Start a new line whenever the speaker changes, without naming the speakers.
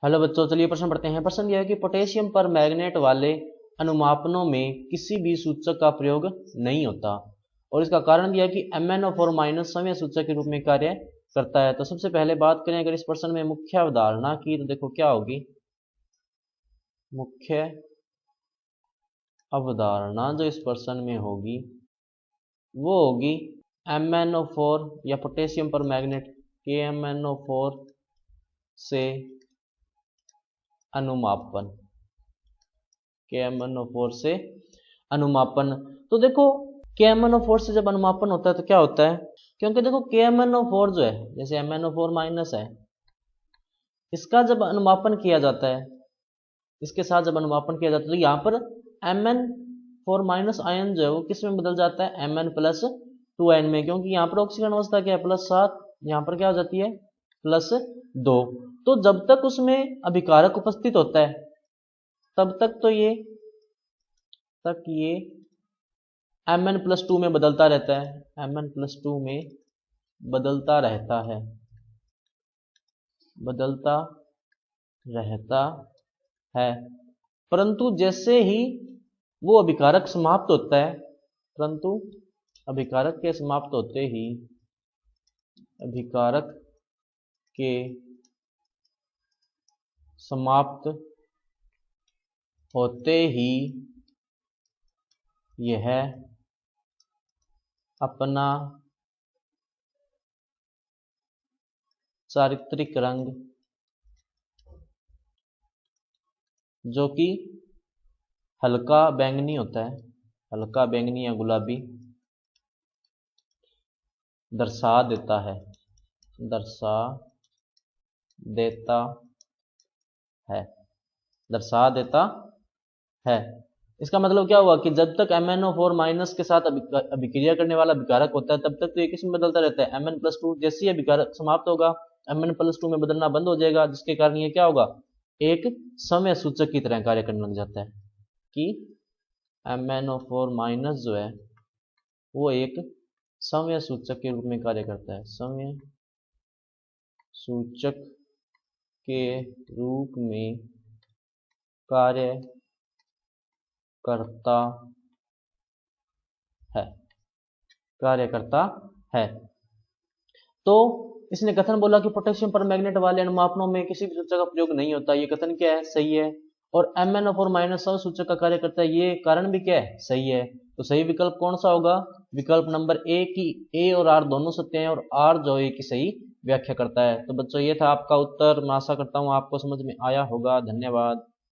Hello बच्चों, चलिए प्रश्न पढ़ते हैं। प्रश्न यह है कि पोटेशियम पर मैग्नेट वाले अनुमापनों में किसी भी सूचक का प्रयोग नहीं होता और इसका कारण यह है कि MnO4 माइनस समय सूचक के रूप में कार्य करता है। तो सबसे पहले बात करें अगर इस प्रश्न में मुख्य अवधारणा की, तो देखो क्या होगी। मुख्य अवधारणा जो इस प्रश्न में होगी वो होगी MnO4 या पोटेशियम पर मैग्नेट KMnO4 से अनुमापन, KMnO4 से अनुमापन। तो देखो KMnO4 से जब अनुमापन होता है तो क्या होता है, क्योंकि देखो KMnO4 जो है, जैसे MnO4 माइनस है, इसका जब अनुमापन किया जाता है, इसके साथ जब अनुमापन किया जाता है तो यहाँ पर Mn4 माइनस आयन जो है वो किस में बदल जाता है, Mn+2n में, क्योंकि यहाँ पर ऑक्सीजन अवस्था क्या है +7, यहाँ पर क्या हो जाती है +2। तो जब तक उसमें अभिकारक उपस्थित होता है तब तक तो ये Mn+2 में बदलता रहता है, Mn+2 में बदलता रहता है। परंतु जैसे ही वो अभिकारक समाप्त होता है, परंतु अभिकारक के समाप्त होते ही, अभिकारक के समाप्त होते ही यह अपना चारित्रिक रंग जो कि हल्का बैंगनी होता है, हल्का बैंगनी या गुलाबी दर्शा देता है। इसका मतलब क्या हुआ कि जब तक MnO4 माइनस के साथ अभिक्रिया करने वाला अभिकारक होता है तब तक तो ये किस में बदलता रहता है, Mn+2। जैसे ही अभिकारक समाप्त होगा Mn+2 में बदलना बंद हो जाएगा, जिसके कारण ये क्या होगा, एक समय सूचक की तरह कार्य करने लग जाता है कि MnO4 माइनस जो है वो एक समय सूचक के रूप में कार्य करता है, समय सूचक के रूप में कार्य करता है। तो इसने कथन बोला कि पोटेशियम पर मैग्नेट वाले अनुमापनों में किसी भी सूचक का प्रयोग नहीं होता, ये कथन क्या है, सही है। और MnO4 माइनस सब सूचक का कार्य करता है, ये कारण भी क्या है, सही है। तो सही विकल्प कौन सा होगा, विकल्प नंबर ए की ए और आर दोनों सत्य हैं और आर जो है की सही व्याख्या करता है। तो बच्चों ये था आपका उत्तर। मैं आशा करता हूँ आपको समझ में आया होगा। धन्यवाद।